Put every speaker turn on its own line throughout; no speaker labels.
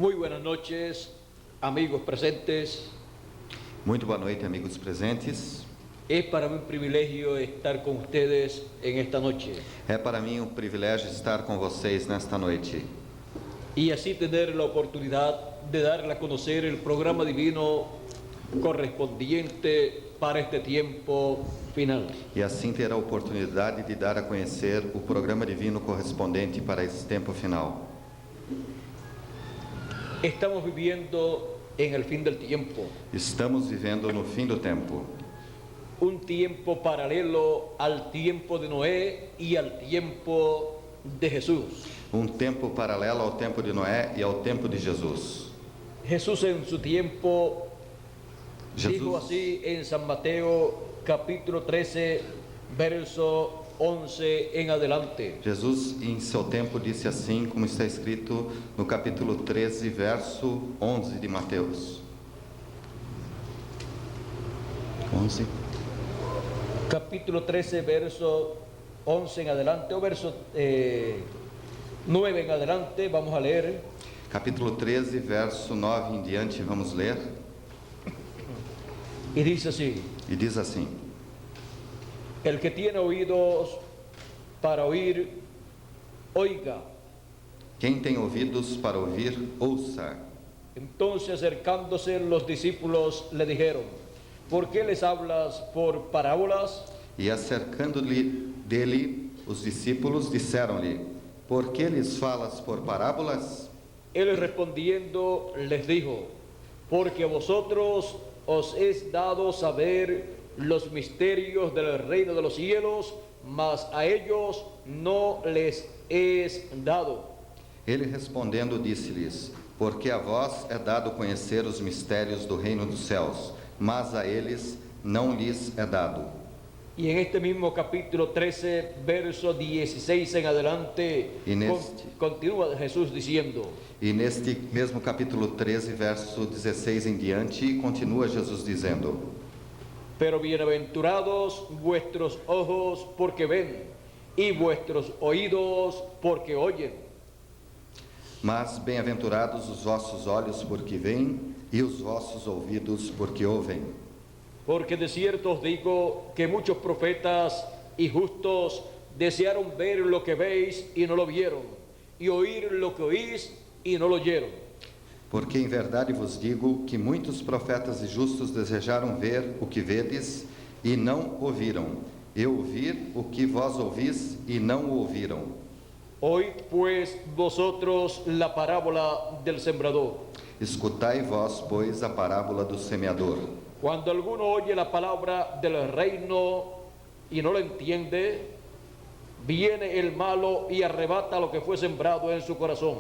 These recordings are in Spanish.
Muy buenas noches, amigos presentes.
Muito boa noite, amigos presentes.
Es para mí un privilegio estar con ustedes en esta noche
É para mim um privilégio estar com vocês nesta noite
y así tener la oportunidad de darle a conocer el programa divino correspondiente para este tiempo final.
e assim ter a oportunidade de dar a conhecer o programa divino correspondente para esse tempo final.
Estamos viviendo en el fin del tiempo,
Estamos vivendo no fim do tempo,
un tiempo paralelo al tiempo de Noé y al tiempo de Jesús.
um tempo paralelo ao tempo de Noé e ao tempo de Jesus.
Jesús en su tiempo dijo
Jesus,
así en San Mateo capítulo 13, verso 11 en adelante.
Jesus em seu tempo disse assim, como está escrito no capítulo 13, verso 11 de Mateus. 11.
Capítulo 13, verso 11 en adelante, o verso 9 en adelante, vamos a leer.
Capítulo 13, verso 9 em diante, vamos ler.
Y dice así:
E diz assim:
el que tiene oídos para oír, oiga.
Quem tem ouvidos para ouvir, ouça.
Entonces acercándose los discípulos le dijeron: ¿por qué les hablas por parábolas?
E acercando-lhe dele, os discípulos disseram-lhe: por que lhes falas por parábolas?
Él respondiendo les dijo: porque a vosotros os es dado saber los misterios del reino de los cielos, mas a ellos no les es dado.
Ele respondendo disse-lhes: porque a vós é dado conhecer os mistérios do reino dos céus, mas a eles não lhes é dado.
Y en este mismo capítulo 13, verso 16 en adelante,
Y en este-
continúa Jesús diciendo:
E neste mesmo capítulo 13, verso 16 em diante, continua Jesus dizendo:
pero bienaventurados vuestros ojos porque ven, y vuestros oídos porque oyen.
mas bem-aventurados os vossos olhos porque veem, e os vossos ouvidos porque ouvem.
Porque de cierto os digo que muchos profetas y justos desearon ver lo que veis y no lo vieron, y oír lo que oís y no lo oyeron.
Porque em verdade vos digo que muitos profetas e justos desejaram ver o que vedes e não ouviram, e ouvir o que vós ouvis e não o ouviram.
Oíd pues vosotros la parábola del sembrador.
Escutai vós, pois, a parábola do semeador.
Cuando alguno oye la palabra del reino y no lo entiende, viene el malo y arrebata lo que fue sembrado en su corazón.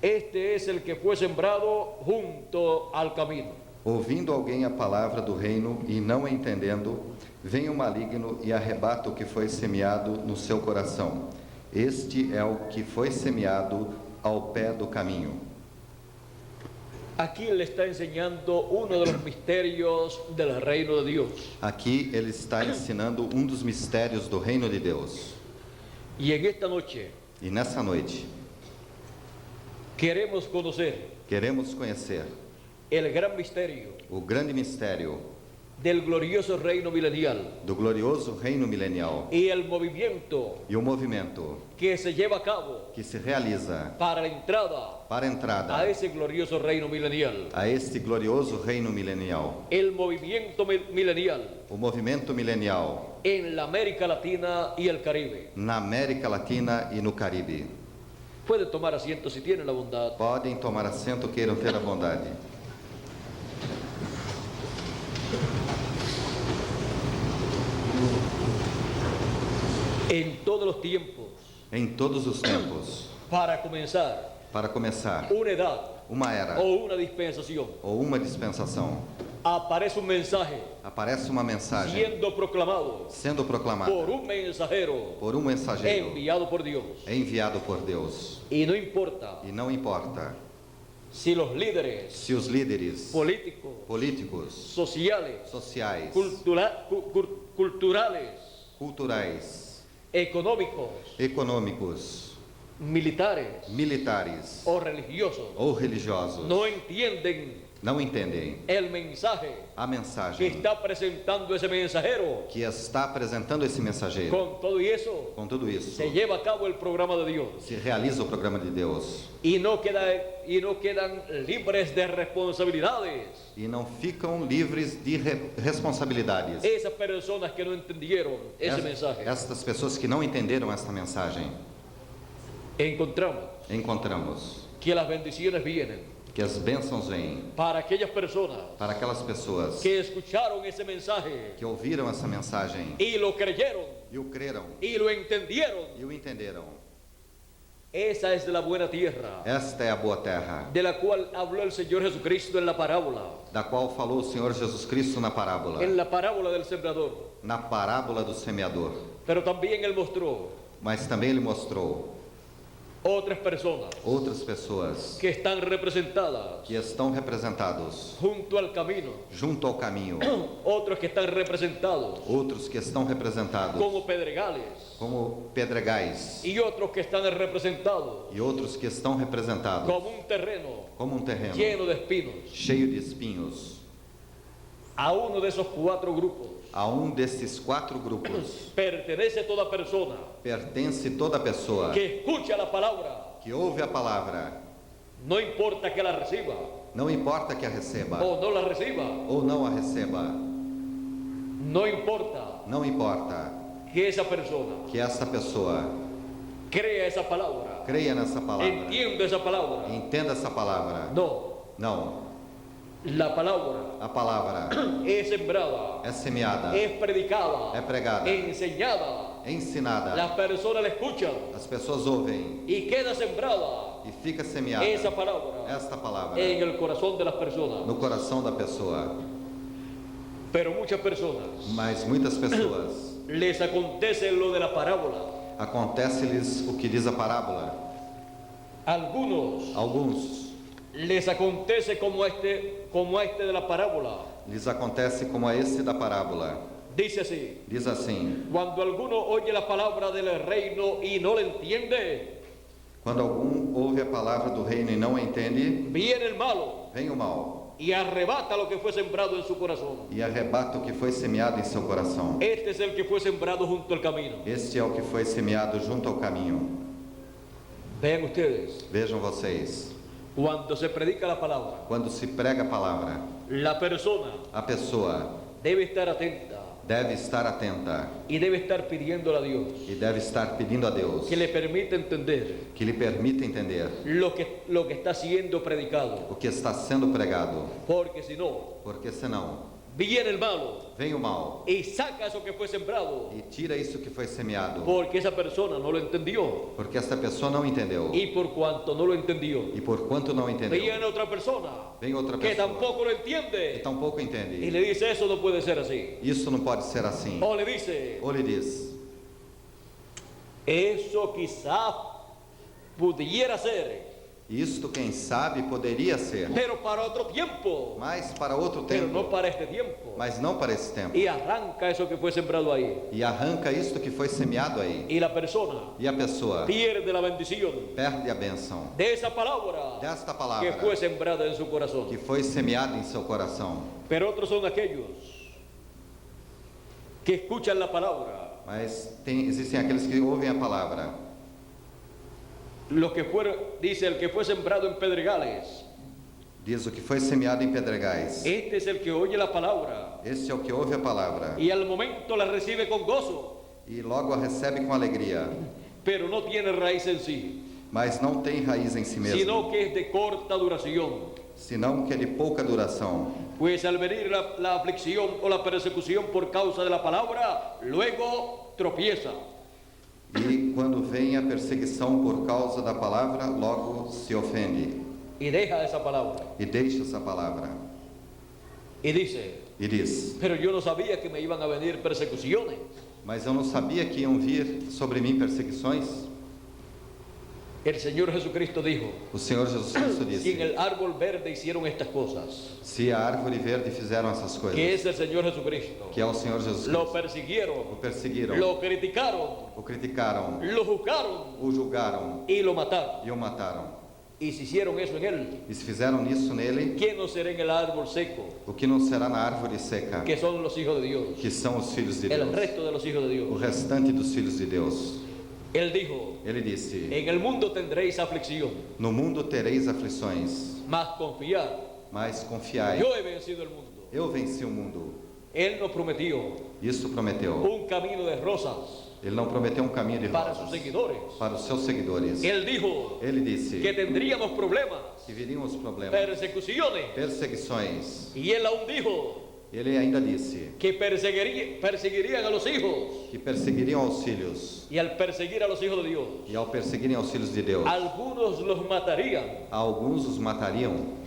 Este es el que fue sembrado junto al camino.
Ouvindo alguém a palavra do reino e não a entendendo, vem o maligno e arrebata o que foi semeado no seu coração. Este é o que foi semeado ao pé do caminho.
Aquí le está enseñando uno de los misterios del reino de Dios.
Aqui ele está ensinando um dos mistérios do reino de Deus.
Y en esta noche
E nessa noite,
queremos conocer
queremos conhecer
el gran misterio
o grande mistério
del glorioso reino milenial
do glorioso reino milenial
y el movimiento
e o movimento
que se lleva a cabo
que se realiza
para la entrada
para a entrada
a ese glorioso reino milenial.
a este glorioso reino milenial.
El movimiento milenial
O movimento milenial
en la América Latina y el Caribe.
na América Latina e no Caribe.
Puede tomar asiento si tiene la bondad.
Podem tomar assento, queiram ter a bondade.
En todos los tiempos,
Em todos os tempos,
para comenzar,
para começar,
una edad
uma era
o una dispensación,
ou uma dispensação,
aparece un mensaje
aparece uma mensagem
siendo proclamado
sendo proclamada
por un mensajero
por um mensageiro
enviado por Dios.
enviado por Deus.
Y no importa
E não importa
si los líderes
se os líderes
políticos,
sociais,
sociales, culturales,
culturais,
económicos,
econômicos,
militares
militares
o religiosos
ou religiosos
no entienden
não entendem
el mensaje
a
que
mensagem
está presentando ese mensajero.
que está apresentando esse mensageiro.
Con todo y eso,
Com tudo isso,
se lleva a cabo el programa de Dios
se realiza o programa de Deus
y no quedan libres de responsabilidades.
e não ficam livres de responsabilidades.
Esas personas que no entendieron ese mensaje,
Estas pessoas que não entenderam esta mensagem, encontramos
que las bendiciones vienen
que as bênçãos vêm
para aquellas personas
para aquelas pessoas
que escucharon ese mensaje
que ouviram essa mensagem
y lo creyeron
e o creram
y lo entendieron.
e o entenderam.
Esa es la buena tierra
Esta é a boa terra,
de la cual habló el Señor Jesucristo en la parábola,
da qual falou o Senhor Jesus Cristo na parábola,
del sembrador.
na parábola do semeador.
Pero también Él mostró
Mas também ele mostrou
otras personas
outras pessoas
que están representadas
que estão representados
junto al camino,
junto ao caminho,
otros que están representados
outros que estão representados
como pedregales
como pedregais
y otros que están representados
e outros que estão representados
como un terreno
como um terreno
lleno de espinos.
cheio de espinhos.
A uno de esos 4 grupos
A desses 4 grupos
pertenece toda persona
pertence toda pessoa
que escucha la palabra,
que ouve a palavra,
no importa que la reciba
não importa que a receba
o no la reciba,
ou não a receba,
no importa
não importa
que esa persona
que esta pessoa
crea esa palabra,
creia nessa palavra,
entienda esa palabra.
entenda essa palavra.
No,
Não,
la palabra
a palavra
es sembrada,
é semeada,
es predicada,
é pregada,
enseñada.
é ensinada,
Las personas la escuchan
as pessoas ouvem
y queda sembrada
e fica semeada
esa palabra
esta palavra
en el corazón de las personas.
no coração da pessoa.
Pero muchas personas
Mas muitas pessoas
les acontece lo de la parábola.
acontece-lhes o que diz a parábola. Alguns
Les acontece como a este de la parábola.
lhes acontece como a esse da parábola.
Dice así:
Diz assim:
cuando alguno oye la palabra del reino y no la entiende,
quando algum ouve a palavra do reino e não a entende,
viene el malo
vem o mal
y arrebata lo que fue sembrado en su corazón.
e arrebata o que foi semeado em seu coração.
Este es el que fue sembrado junto al camino.
Este é o que foi semeado junto ao caminho.
Vean ustedes,
Vejam vocês,
cuando se predica la palabra,
quando se prega a palavra,
la persona
a pessoa
debe estar atenta
deve estar atenta
y debe estar pidiéndole a Dios
e deve estar pedindo a Deus
que le permita entender
que lhe permita entender
lo que está siendo predicado,
o que está sendo pregado,
porque si no,
porque senão
viene el malo
vem o mal
y saca eso que fue sembrado,
e tira isso que foi semeado,
porque esa persona no lo entendió,
porque esta pessoa não entendeu.
y por cuanto no lo entendió,
E por quanto não entendeu,
viene otra persona
vem outra
que
pessoa
tampoco lo
que
entiende
tampouco
y
entende.
le dice: eso no puede ser así,
Isso não pode ser assim.
o le dice:
Ou lhe diz:
eso quizá pudiera ser,
isto quem sabe poderia ser,
pero para otro tiempo,
mas para outro
pero no
tempo,
para este tiempo,
mas não para esse tempo.
y arranca eso que fue sembrado ahí,
E arranca isto que foi semeado aí.
y la persona
E a pessoa
pierde la bendición
perde a bênção
de esa palabra
desta
que
palavra
fue sembrada en su corazón.
que foi semeada em seu coração.
Pero otros son aquellos que escuchan la palabra,
Mas existem aqueles que ouvem a palavra.
los que fueron, dice, el que fue sembrado en pedregales.
Diz o que foi semeado em pedregais.
Este es el que oye la palabra
Este é o que ouve a palavra
y al momento la recibe con gozo,
e logo a recebe com alegria,
pero no tiene raíz en sí,
mas não tem raiz em si mesmo,
sino que es de corta duración.
senão que é de pouca duração.
Pues al venir la aflicción o la persecución por causa de la palabra, luego tropieza.
E quando vem a perseguição por causa da palavra, logo se ofende
Y deja esa palabra.
e deixa essa palavra.
Y dice:
E diz:
pero yo no sabía que me iban a venir persecuciones.
mas eu não sabia que iam vir sobre mim perseguições.
El Señor Jesucristo dijo,
O Senhor Jesus Cristo
si en
disse:
el árbol verde hicieron estas cosas,
se a árvore verde fizeram essas coisas,
que es el Señor Jesucristo,
que é o Senhor Jesus
lo
Cristo,
persiguieron,
o perseguiram,
lo criticaron,
o criticaram,
lo juzgaron
o julgaram
y lo mataron.
e o mataram.
Y si hicieron eso en él,
E se fizeram isso nele,
¿quién no será en el árbol seco?
o que não será na árvore seca,
Que son los hijos de Dios,
que são os filhos de
el
Deus,
resto de los hijos de
o
Dios.
restante dos filhos de Deus.
Él dijo,
Ele disse:
en el mundo tendréis aflicción,
no mundo tereis aflições,
mas confiad,
mas confiai,
yo he vencido el mundo.
eu venci o mundo.
Él nos prometió
Isso prometeu.
un camino de rosas
Ele não prometeu um caminho de
para sus
rosas
seguidores.
para os seus seguidores.
Él dijo
Ele disse
que tendríamos problemas,
que viriam os problemas,
persecuciones.
perseguições.
Y él aún dijo
Ele ainda disse
que perseguirían a los hijos.
que perseguiriam aos filhos,
Y al perseguir a los hijos de Dios,
e ao perseguirem aos filhos de Deus,
algunos los matarían.
alguns os matariam,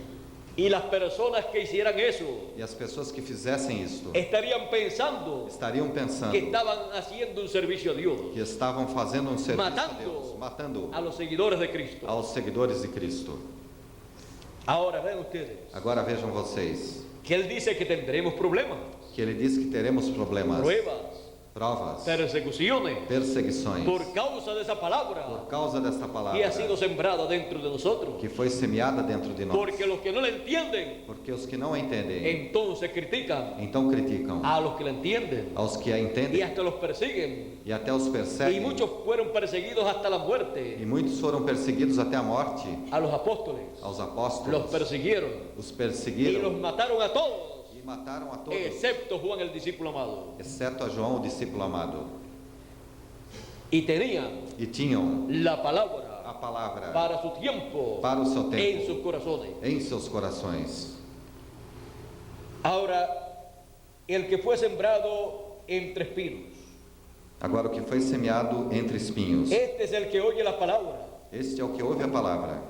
Y las personas que hicieran eso
e as pessoas que fizessem isto
estarían pensando
estariam pensando
que estaban haciendo un servicio a Dios,
que estavam fazendo um serviço a
Matando
Deus, matando
a los seguidores de Cristo.
aos seguidores de Cristo.
Ahora ven ustedes
Agora vejam vocês,
que él dice que tendremos problemas,
que ele diz que teremos problemas,
pruebas,
provas,
persecuciones
perseguições,
por causa de esa palabra
por causa desta
que
palavra
ha sido sembrada dentro de nosotros.
que foi semeada dentro de nós.
Porque los que no la entienden,
Porque os que não entendem,
entonces critican
então criticam
a los que la entienden
aos que a
y
entendem
hasta los persiguen.
e até os
Y
perseguem.
muchos fueron perseguidos hasta la muerte.
E muitos foram perseguidos até a morte.
A los apóstoles
Aos
los
apóstolos
persiguieron
os
y los
perseguiram
mataron a todos,
e mataram a todos,
excepto Juan el discípulo amado.
exceto a João, o discípulo amado.
Y tenían
E tinham
la palabra
a palavra
para su tiempo
para o seu
en sus
tempo
corazones.
em seus corações.
Ahora, el que fue sembrado entre espinos,
Agora, o que foi semeado entre espinhos,
este es el que oye la palabra,
este é o que ouve a palavra.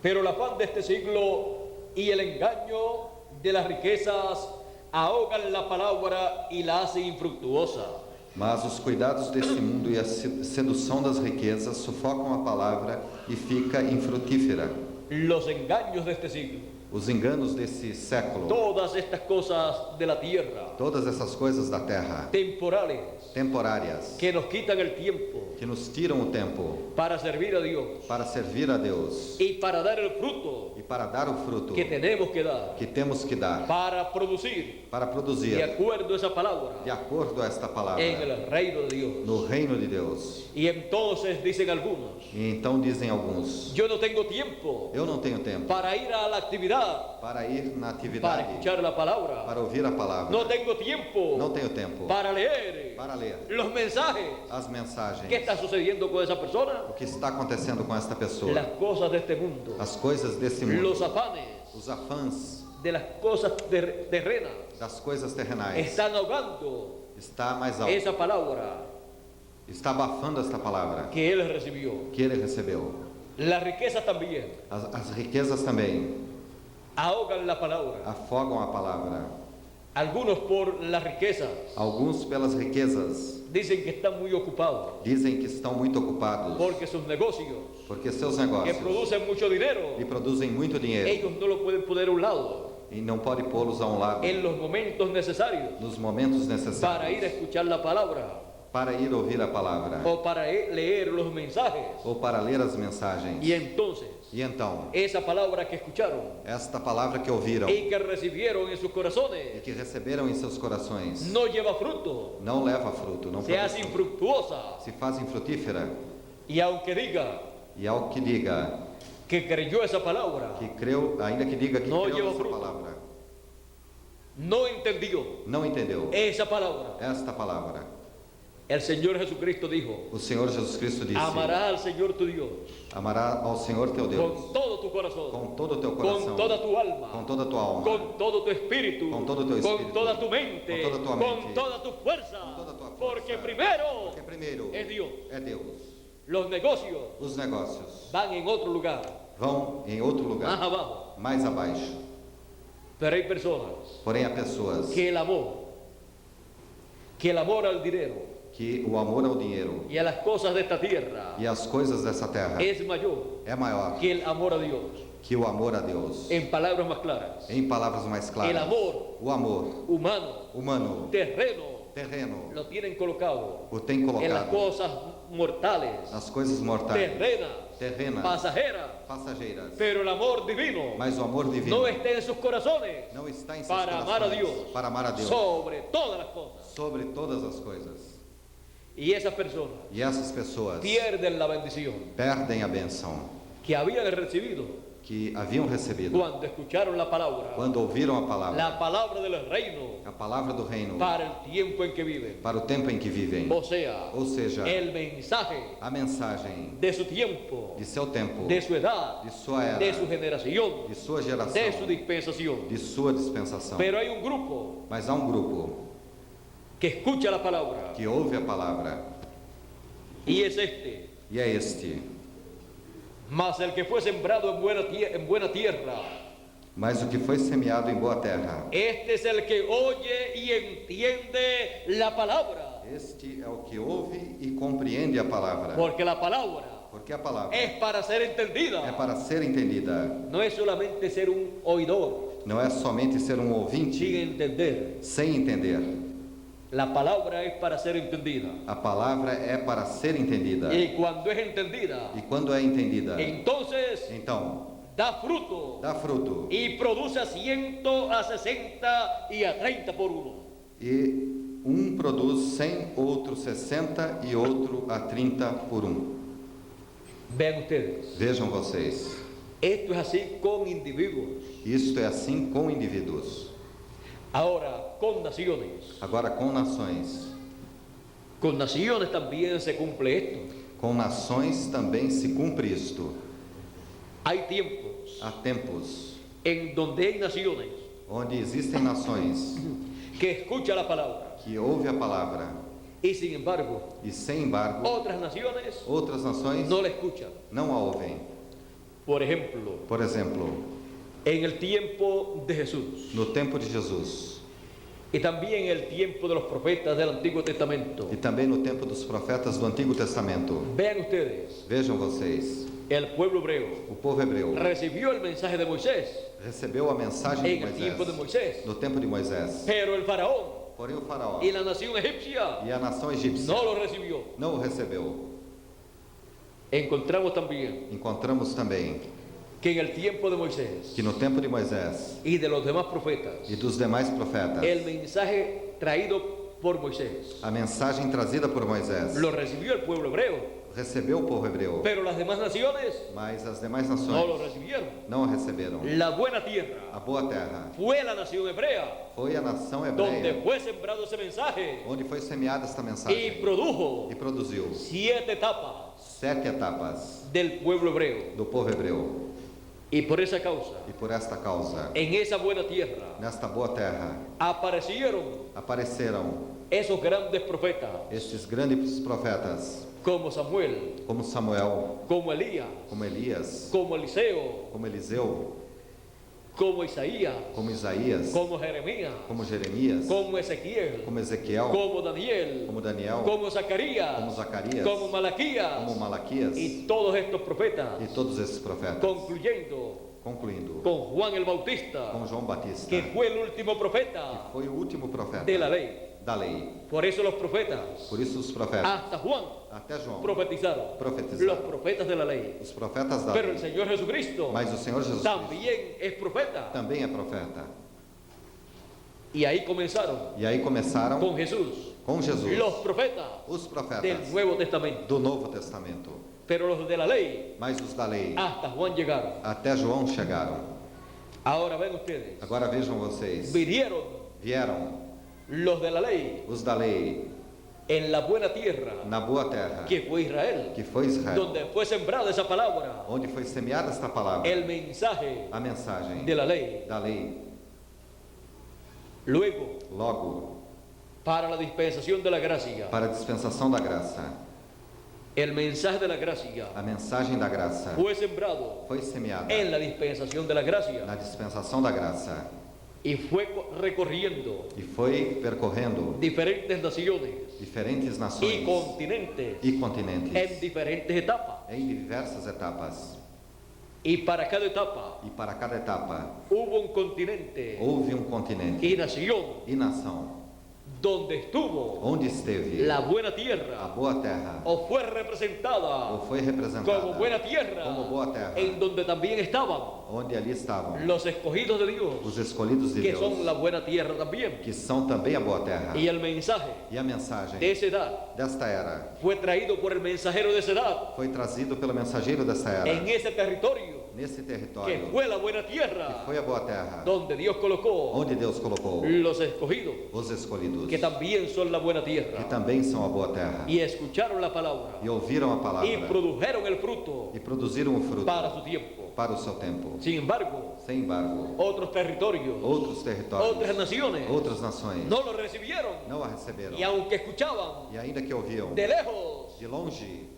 pero el afán de este siglo y el engaño de las riquezas ahogan la palabra y la hacen infructuosa.
Mas os cuidados desse mundo e a sedução das riquezas sufocam a palavra e fica infrutífera.
Los engaños de este siglo,
Os enganos desse século,
todas estas cosas de la tierra,
todas essas coisas da terra,
temporales,
temporárias,
que nos quitan el tiempo
que nos tiram o tempo
para servir a Dios
para servir a Deus
y para dar el fruto
e para dar o fruto
que tenemos que dar,
que temos que dar
para producir
para
de
produzir
acuerdo a esa palabra
de acordo a esta
en
palavra
el reino de Dios.
no reino de Deus.
Y entonces dicen algunos,
E então dizem alguns:
yo no tengo tiempo
eu não tenho tempo
para ir a la actividad,
para ir na
para
atividade,
escuchar la palabra,
para ouvir a palavra.
no tengo tiempo
Não tenho tempo
para leer
para ler
los mensajes.
as mensagens.
¿Qué está sucediendo con esa persona?
O que está acontecendo com esta pessoa?
Las cosas de este mundo,
As coisas desse mundo,
los afanes
os afãs
de las cosas terrenas
das coisas terrenais,
están ahogando
está mais alto,
esa palabra
está abafando esta palavra
que él recibió.
que ele recebeu.
Las riquezas también
As riquezas também
ahogan la palabra.
afogam a palavra.
Algunos por las riquezas
Alguns, pelas riquezas,
dicen que están muy ocupados
dizem que estão muito ocupados
porque sus negocios
porque seus
que
negócios
producen mucho dinero,
lhe produzem muito dinheiro
ellos no lo pueden poner a un lado
e não pode pô-los a um lado
en los momentos necesarios
nos momentos
para ir a
necessários
escuchar la palabra
para ir ouvir a palavra
o para leer los mensajes.
ou para ler as mensagens.
Y entonces
E então,
esa palabra que escucharon
esta palavra que ouviram
y que recibieron en sus
e
corazones
que receberam em seus corações
no lleva fruto,
não leva fruto, não
se hace
produz,
infructuosa.
se faz infrutífera.
Y aunque diga
E ao que diga
que creyó esa palabra,
que creu, ainda que diga que
Não
creu
lleva
nessa
fruto.
palavra,
no entendió
não entendeu
esa palabra.
esta palavra.
El Señor Jesucristo dijo,
O Senhor Jesus Cristo disse:
amarás al Señor tu Dios
amará ao Senhor teu Deus
con todo tu corazón,
com todo o teu coração,
con toda tu alma,
com toda a tua alma,
con todo tu espíritu,
Con todo tu
con
espíritu,
toda tu mente,
con toda tu mente,
con toda tu fuerza,
con toda tu fuerza.
porque primero
porque primeiro
es Dios.
é Deus.
Los negocios
Os negócios
van en otro lugar,
vão em outro
más
lugar,
abajo,
mais abaixo.
pero hay personas
Porém, há pessoas
que el amor al dinero
que o amor ao dinheiro
y a las cosas de esta tierra
e as coisas dessa terra
es mayor
é maior
que el amor a Dios.
que o amor a Deus.
En palabras más claras,
Em palavras mais claras,
el amor
o amor
humano,
humano,
terreno,
terreno,
lo tienen colocado
o tem
en las
colocado
cosas mortales,
nas coisas mortais, terrenas,
pasajeras,
passageiras.
pero el amor divino
Mas o amor divino
no está en sus corazones
não está em seus
para amar a
corações
Dios
para amar a Deus
sobre todas las cosas.
sobre todas as coisas.
Y esas personas
E essas pessoas
pierden la bendición
perdem a benção
que habían recibido
que haviam recebido
cuando escucharon la palabra
ouviram
la palabra del reino
a palavra do reino
para el tiempo en que viven.
para o tempo em que vivem.
O sea,
Ou seja,
el mensaje
a mensagem
de su tiempo,
de seu tempo,
de su edad,
de sua era,
de su generación,
de sua geração,
de su dispensación.
de sua dispensação.
Pero hay un grupo
Mas há um grupo
que escucha la palabra
que ouve a palavra
y es este.
e é este.
Mas el que fue sembrado en buena tierra,
Mas o que foi semeado em boa terra,
este es el que oye y entiende la palabra.
este é o que ouve e compreende a palavra.
Porque la palabra
Porque a palavra
es para ser
é
entendida.
para ser entendida,
No es solamente ser un oidor
não é somente ser um
sin
ouvinte
entender.
sem entender.
La palabra es para ser entendida.
A palavra é para ser entendida.
Y cuando es entendida,
E quando é entendida,
entonces
então
da fruto
dá fruto
y produce a 100, a 60 y a 30 por uno.
e um produz 100, outro 60 e outro a 30 por um.
Vean ustedes,
Vejam vocês,
esto es así con individuos.
isto é assim com indivíduos.
Ahora, con naciones.
Agora com nações.
Con naciones también se cumple esto.
Com nações também se cumpre isto.
Hay tiempos
Há tempos
en donde hay naciones
onde existem nações
que escuchan la palabra
que ouvem a palavra
y sin embargo
e, sem embargo,
otras naciones
outras nações
no la escuchan.
não a ouvem.
Por ejemplo,
Por exemplo,
en el tiempo de Jesús
no tempo de Jesus
y también en el tiempo de los profetas del Antiguo Testamento.
e também no tempo dos profetas do Antigo Testamento.
Vean ustedes,
Vejam vocês,
el pueblo hebreo
o povo hebreu
recibió el mensaje de Moisés
recebeu a mensagem de
en el tiempo de
Moisés,
Moisés,
no tempo de Moisés.
pero el faraón
Porém o faraó
y la nación egipcia
e a nação egípcia
no lo recibió.
não o recebeu.
Encontramos también
Encontramos também
que en el tiempo de Moisés
que no tempo de Moisés
y de los demás profetas,
e dos demais profetas,
el mensaje traído por Moisés
a mensagem trazida por Moisés
lo recibió el pueblo hebreo,
recebeu o povo hebreu,
pero las demás naciones
mas as demais
no lo
nações
recibieron.
não a receberam.
La buena
A
tierra
boa terra
fue la nación hebrea,
foi a nação
donde
hebreia,
fue sembrado ese mensaje
onde foi semeada esta
y
mensagem
produjo
e produziu
7 etapas
7 etapas
del pueblo hebreo.
do povo hebreu.
Y por esa causa,
E por esta causa,
en esa buena tierra,
nesta boa terra,
aparecieron
apareceram
esos grandes profetas,
estes grandes profetas,
como Samuel,
como Samuel,
como Elías,
como Elias,
como Eliseo,
como Eliseu,
como Isaías,
como Isaías,
como Jeremías,
como Jeremias,
como Ezequiel,
como Ezequiel,
como Daniel,
como Daniel,
como Zacarías,
como Zacarias,
como Malaquías,
como Malaquias
y todos estos profetas,
e todos esses profetas,
concluyendo
concluindo
con Juan el Bautista,
com João Batista,
que
que
fue el último profeta
foi o último profeta
de la ley.
da lei.
Por eso los profetas,
Por isso os profetas,
hasta Juan,
até João,
profetizaron,
profetizaron.
los profetas de la ley.
os profetas da
Pero el
lei,
Señor Jesucristo
mas o Senhor Jesus Cristo
también es profeta.
também é profeta.
Y ahí comenzaron
E aí começaram
con Jesús
com Jesus,
los profetas
os profetas
del Nuevo Testamento.
do Novo Testamento,
Pero los de la ley
mas os da lei
hasta Juan llegaron.
até João chegaram.
Ahora ven ustedes,
Agora vejam vocês,
vinieron
vieram
los de la ley
os da lei
en la buena tierra
na boa terra,
que fue Israel,
que foi Israel,
donde fue sembrada esa palabra,
onde foi semeada esta palavra,
el mensaje
a mensagem
de la ley.
da lei.
Luego,
Logo,
para la dispensación de la gracia,
para a dispensação da graça,
el mensaje de la gracia
a mensagem da graça
fue sembrado
foi semeada
en la dispensación de la gracia.
na dispensação da graça.
y fue recorriendo
e foi percorrendo
diferentes naciones
diferentes
y
nações
continentes
e continentes
en diferentes etapas.
em diversas etapas.
Y para cada etapa
E para cada etapa
hubo un continente
houve um continente
y nación
e nação
donde estuvo
onde esteve
la buena
a
tierra
boa terra
o fue representada
ou foi representada
como buena tierra,
como boa terra,
en donde también estaban
onde ali estavam
los escogidos de Dios,
os escolhidos de
que
Deus,
son la buena tierra también.
que são também a boa terra.
Y el mensaje
E a mensagem
de esa edad
desta era
fue traído por el mensajero de esa edad
foi trazido pelo mensageiro desta era
en ese territorio
nesse
que
território
fue la buena
que
tierra
foi a boa terra,
donde Dios colocó
onde Deus colocou
los escogidos,
os escolhidos,
que también son la buena
que
tierra,
também são a boa terra,
y escucharon la palabra
e ouviram a
y
palavra
produjeron el fruto
e produziram o fruto
para su tiempo.
para o seu tempo.
Sin embargo,
Sem embargo,
otros territorios,
outros territórios,
otras naciones
outras nações
no lo recibieron,
não a receberam,
y aunque escuchaban
e ainda que ouviam
de lejos,
de longe,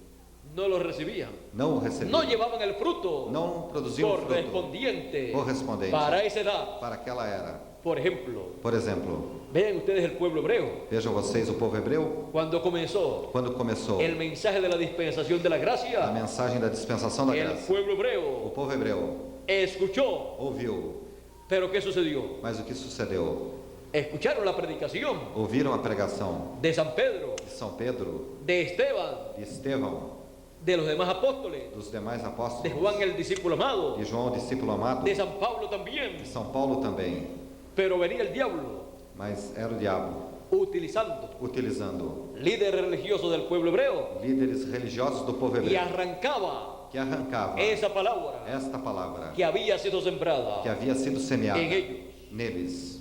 no lo recibían,
não o
no
receberam,
llevaban el fruto
não produziam o fruto
correspondiente
correspondente
para esa edad.
para aquela era.
Por ejemplo,
Por exemplo,
vean ustedes el pueblo hebreo,
vejam vocês o povo hebreu,
cuando comenzó
quando começou
el mensaje de la dispensación de la
a
gracia,
mensagem da dispensação da
el
graça,
pueblo
o
hebreo
povo hebreu
escuchó,
ouviu,
pero ¿qué sucedió?
mas o que sucedeu?
Escucharon la predicación
Ouviram a pregação
de San Pedro,
de São Pedro,
de Esteban,
de Estevão,
de los demás apóstoles,
dos demais
de
apóstolos,
Juan el discípulo amado,
de João, discípulo amado,
de San Pablo también,
de São Paulo também,
pero venía el diablo
mas era o diabo
utilizando
utilizando
líderes religiosos del pueblo hebreo
líderes religiosos do povo
y
hebreu
arrancaba
que arrancava
esa palabra
esta palavra
que había sido sembrada
que havia sido semeada
en ellos.
neles.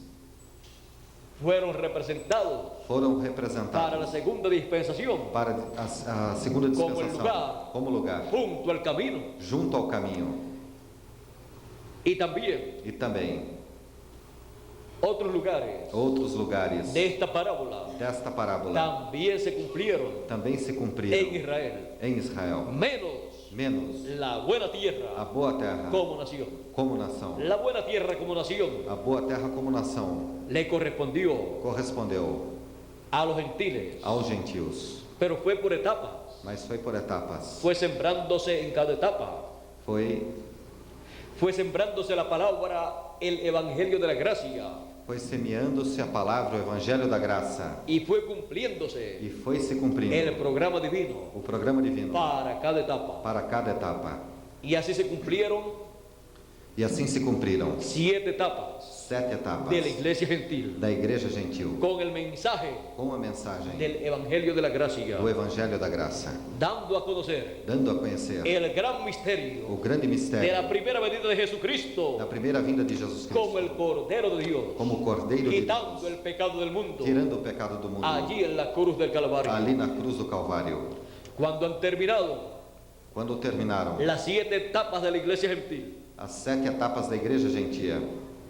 Fueron representados
Foram
para la
representados
segunda dispensación
para a segunda
Como
dispensação
lugar.
como lugar,
junto al camino,
junto ao caminho.
y también
E também
otros lugares
outros lugares
de esta parábola
desta parábola
también se cumplieron
também se
en
cumpriram
Israel,
em Israel, menos
la buena
a
tierra
boa terra
como nación.
como nação.
La buena tierra como nación
A boa terra como nação
le correspondió
correspondeu
a los gentiles,
aos gentios,
pero fue por etapas,
mas foi por etapas.
fue sembrándose en cada etapa, fue sembrándose la palabra, el evangelio de la gracia,
Foi semeando-se a palavra, o evangelho da graça,
y fue cumpliéndose
e foi se cumprindo
el programa divino
o programa divino
para cada etapa.
para cada etapa.
Y así se cumplieron
E assim se cumpriram
7 etapas
7 etapas
de la iglesia gentil
da igreja gentil,
con el mensaje
com a mensagem
del evangelio de la gracia,
do evangelho da graça,
dando a conocer
dando a conhecer
el gran misterio
o grande
de
mistério
la primera venida de Jesucristo
da primeira vinda de Jesus
como el
Cristo,
Cordero de Dios,
como o Cordeiro de
quitando
Deus,
el pecado del mundo
tirando o pecado do mundo,
allí en la cruz del Calvario.
ali na cruz do Calvário.
Cuando han terminado
Quando terminaram
las 7 etapas de la iglesia gentil,
as 7 etapas da igreja gentia,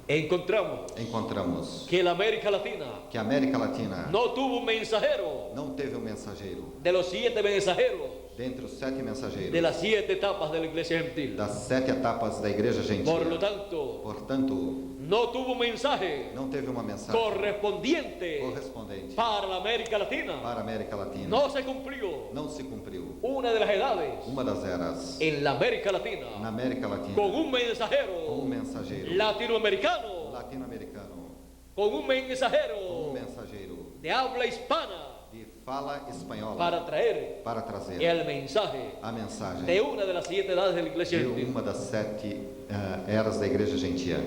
encontramos
encontramos
que la América Latina
que a América Latina
no tuvo un mensajero
não teve um mensageiro.
de los 7 mensajeros
Dentre os 7 mensageiros
de las 7 etapas de la iglesia gentil.
das 7 etapas da igreja
Por lo
gentil,
tanto,
portanto,
no tuvo un mensaje
não teve uma mensagem
correspondiente
correspondente
para la América Latina.
para a América Latina.
No se cumplió
Não se cumpriu
una de las edades
uma das eras
en la América Latina
na América Latina
con un
com um
mensajero
mensageiro
latinoamericano,
latino-americano,
con un
com um
mensajero
mensageiro
de habla hispana
de fala espanhola
para traer
para trazer
el mensaje
a mensagem
de una de las 7 edades de la iglesia
de
gentil.
uma das 7 eras da igreja gentia.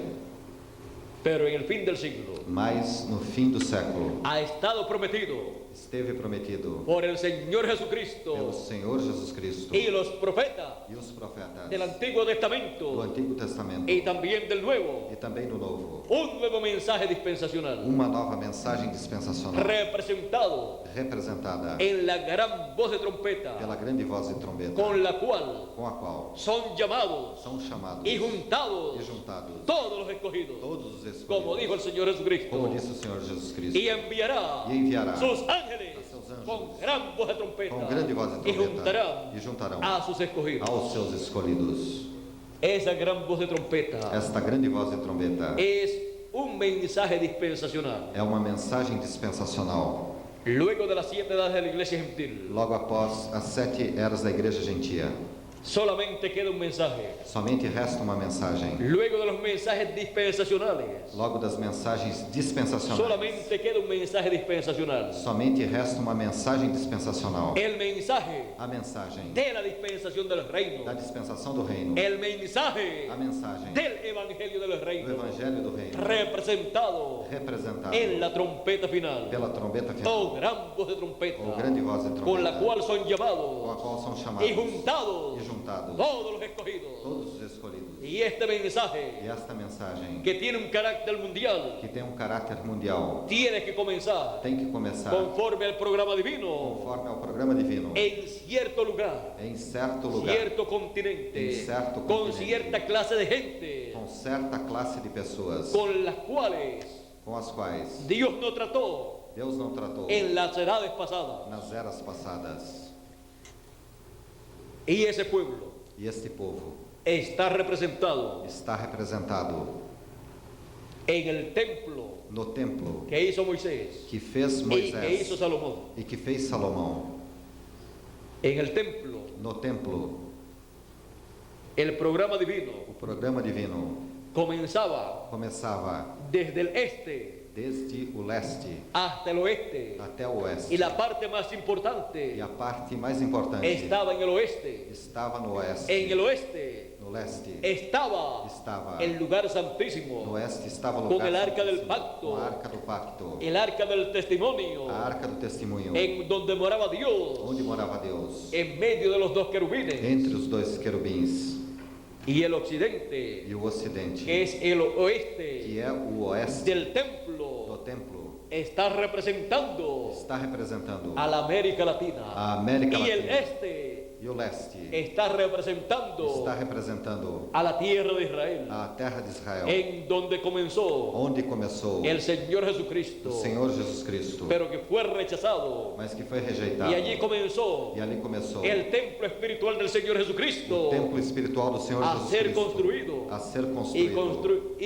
Pero en el fin del siglo
Mas no fim do século
ha estado prometido
esteve prometido
por el Señor
pelo
Jesucristo
Senhor Jesus Cristo
y los profetas
e os profetas
del Antiguo
do
Testamento
Antigo Testamento
y también del Nuevo,
e também do Novo,
un nuevo mensaje dispensacional
uma nova mensagem dispensacional
representado
representada
en la gran voz de trompeta
pela grande voz de trombeta,
con la cual
com a qual
son llamados
são chamados
y juntados
e juntados
todos los escogidos,
todos os
como dijo el
escolhidos,
Señor Jesucristo,
como disse o Senhor Jesus Cristo,
y enviará
e enviará
sus ángeles
a seus anjos
con gran voz de trompeta
com grande voz de
y juntarán
trombeta e juntarão
a sus escogidos.
aos seus escolhidos.
Esa gran voz de trompeta
Esta grande voz de trombeta
es un mensaje dispensacional.
É uma mensagem dispensacional.
Luego de las 7 edades de la iglesia gentil,
Logo após as 7 eras da igreja gentia,
solamente queda un mensaje.
somente resta uma mensagem.
Luego de los mensajes dispensacionales,
Logo das mensagens dispensacionais,
solamente queda un mensaje dispensacional.
somente resta uma mensagem dispensacional.
El mensaje
A mensagem
de la dispensación del reino.
da dispensação do reino.
El mensaje
A mensagem
del evangelio del
do
reino.
evangelho do reino,
Representado
representado
en la trompeta final.
pela trombeta final,
Oh, gran voz de trompeta.
ou grande voz de
Con la
trombeta,
cual son
com a
llamados
qual são
y
chamados
juntados
e juntados
todos los escogidos.
todos os escolhidos.
Y este mensaje,
E esta mensagem,
que tiene un carácter mundial,
que tem um caráter mundial,
tiene que comenzar
tem que começar
conforme al programa divino
conforme ao programa divino,
en cierto lugar,
em certo lugar,
cierto continente,
En cierto
con
continente.
cierta clase de gente
com certa classe de pessoas
con las cuales
com as quais
Dios no trató
Deus não tratou
en las edades pasadas.
nas eras passadas.
Y ese pueblo
E este povo
está representado
está representado
en el templo
no templo
que hizo Moisés
que fez
y que
Moisés
hizo Salomón.
e que fez Salomão.
En el templo,
No templo,
el programa divino
o programa divino
comenzaba
começava
desde el este
desde o leste
hasta el oeste,
até o oeste.
y la parte más
E
importante
a parte mais importante
estaba en el oeste.
estava no oeste.
En el oeste
No leste
estaba
estava
el lugar
no
santísimo,
oeste estava o
con
lugar
el arca del
santíssimo,
pacto,
com a arca do pacto,
el arca del testimonio,
a arca do testemunho,
en donde moraba Dios
onde morava Deus,
en medio de los dos querubines,
entre os dois querubins,
y el occidente,
e o ocidente,
que es el oeste
que é o oeste
del templo,
do templo,
está representando
está representando
a la América Latina,
a América
y el
Latina,
este
e o leste
está representando
está representando
a la tierra de Israel,
a terra de Israel,
en donde comenzó
onde começou
el Señor Jesucristo,
o Senhor Jesus Cristo,
pero que fue rechazado,
mas que foi rejeitado.
y allí comenzó
E ali começou
el templo espiritual del Señor Jesucristo
o templo espiritual do Senhor
a
Jesus
ser
Cristo
construído,
a ser
y,
construído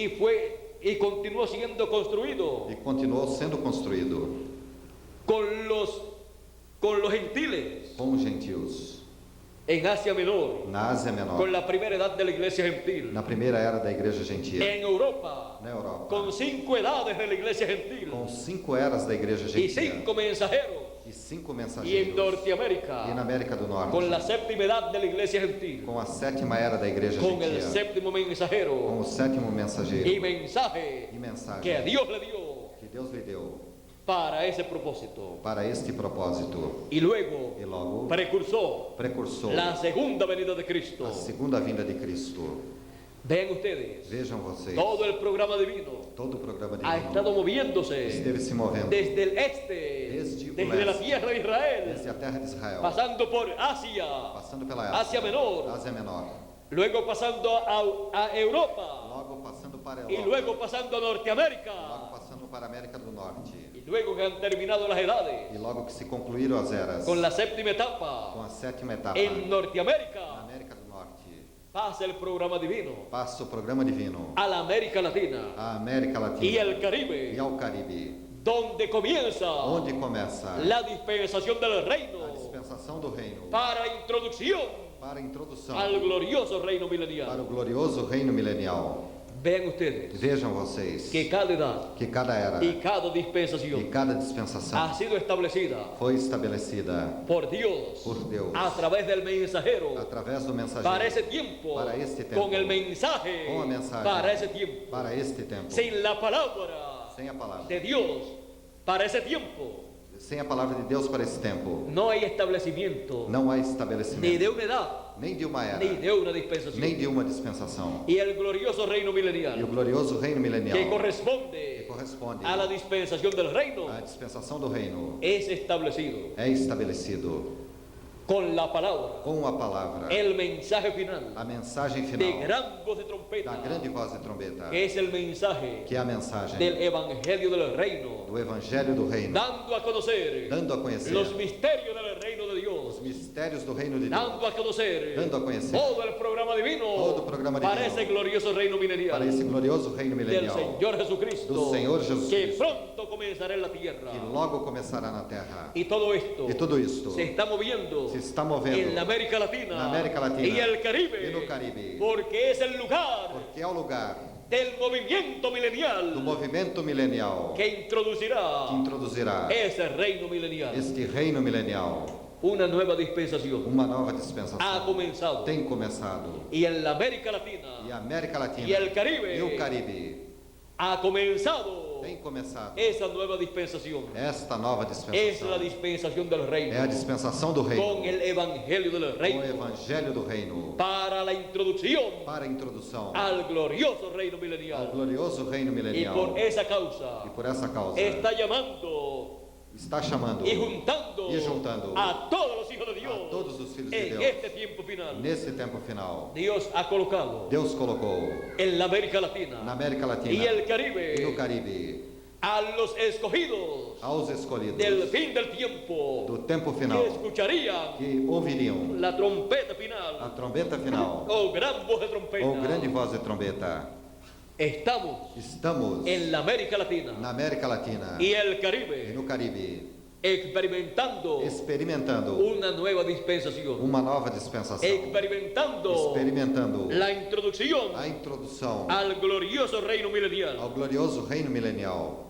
y continuó siendo construido
e continuou sendo construído
con los gentiles
com os gentios
en Asia Menor,
na Ásia Menor,
con la primera edad de la iglesia gentil,
na primeira era da igreja gentia,
en Europa,
na Europa,
con 5 edades de la iglesia gentil
com 5 eras da igreja
y
gentia
5 mensajeros,
e 5
y en
mensageiros, e
Norteamérica,
na América do Norte,
con la séptima edad de la iglesia gentil,
com a 7ª era da igreja
con el
gentia,
séptimo
com
mensajero
o 7º
y
mensageiro
mensaje
e mensagem
que Dios le dio
que Deus lhe deu
para ese propósito.
para este propósito,
Y luego
e logo
precursó
precursou
la segunda venida de Cristo.
a segunda vinda de Cristo.
Vean ustedes,
Vejam vocês,
todo el programa divino
todo o programa
ha estado
divino
moviéndose
esteve se movendo
desde el este,
Desde o
desde la
leste,
tierra de Israel,
desde a terra de Israel,
pasando por Asia,
passando pela
Ásia Menor,
Ásia Menor,
luego pasando a Europa
logo passando para a
y
Europa,
luego pasando a
logo
Norteamérica.
passando para a América do Norte,
Y luego que han terminado las edades
e logo que se concluíram as eras,
con la séptima
com
etapa
a 7ª etapa,
en
na
Norteamérica,
América do Norte,
pasa el programa divino
passa o programa divino
a la América Latina
à América
y
Latina
el Caribe,
e ao Caribe,
donde comienza
onde começa
la dispensación del
a
reino
dispensação do reino,
para introducción
para a introdução
al glorioso reino
para
milenial.
o glorioso reino milenial.
Vean ustedes
Vejam vocês
que cada edad
que cada era
y cada
e
dispensación
cada dispensação
ha sido establecida
foi estabelecida
por Dios
por Deus
a través del mensajero
através do mensageiro
para ese tiempo,
para este tiempo,
con el mensaje
com a mensagem
para ese tiempo,
para este tempo,
sin la palabra
sem a palavra,
de Dios para ese tiempo.
sem a palavra de Deus para esse tempo,
No hay establecimiento
não há
ni de
estabelecimento
una edad
nem de uma era,
ni de una dispensación.
nem de uma dispensação.
Y el glorioso reino
E o
milenial
glorioso reino milenial
que corresponde
corresponde
a la dispensación del reino
à dispensação do reino
es establecido
é estabelecido
con la palabra,
com a palavra,
el mensaje final
a mensagem
de
final
gran voz de
da
trompeta,
grande voz de trombeta,
que es el mensaje
que é a mensagem
del evangelio del reino,
do o evangelho do reino,
dando a conhecer los misterios del reino de Dios,
os mistérios do reino de
dando
Deus,
a conocer
dando a conhecer
todo el programa divino,
todo o programa
para
divino,
ese glorioso reino milenial
para esse glorioso reino
del
milenial,
Señor Jesucristo,
do Senhor Jesus
que
Cristo,
pronto comenzará en la tierra.
que logo começará na terra.
Y todo esto
E tudo isto
se está moviendo
se está movendo
en la América Latina,
na América Latina
y el Caribe,
e no Caribe,
porque es el lugar
porque é o lugar
del movimiento
do
milenial
movimento milenial
que introducirá
que introduzirá
ese reino milenial.
este reino milenial.
Una nueva dispensación
Uma nova
ha
dispensação
comenzado,
tem começado.
y en la América Latina
E a América Latina
y el Caribe
e o Caribe
ha comenzado
tem começado
esa nueva dispensación.
esta nova
Es
dispensação.
la dispensación del reino,
É a dispensação do reino,
con el evangelio del
o
reino,
evangelho do reino,
para la introducción
para a introdução
al glorioso reino
ao
milenial.
glorioso reino
Y
milenial.
por esa causa
E por essa causa
está llamando
está chamando
y juntando
e juntando
a todos los hijos de
a
Dios
todos os filhos de
en
Deus
este tiempo final.
nesse tempo final.
Dios ha colocado
Deus colocou
en la América Latina
na América
y
Latina
el
e no
Caribe
Caribe
a los escogidos
aos escolhidos
del fin del tiempo
do tempo
que
final,
escucharían
que ouviriam
la trompeta
a
final
trombeta final,
o gran voz de trompeta.
ou grande voz de trombeta.
Estamos
Estamos
en la América Latina
na América Latina
y el
e
Caribe
no Caribe,
experimentando
experimentando
una nueva dispensación,
uma nova dispensação,
experimentando
experimentando
la introducción
a introdução
al glorioso reino milenial.
ao glorioso reino milenial.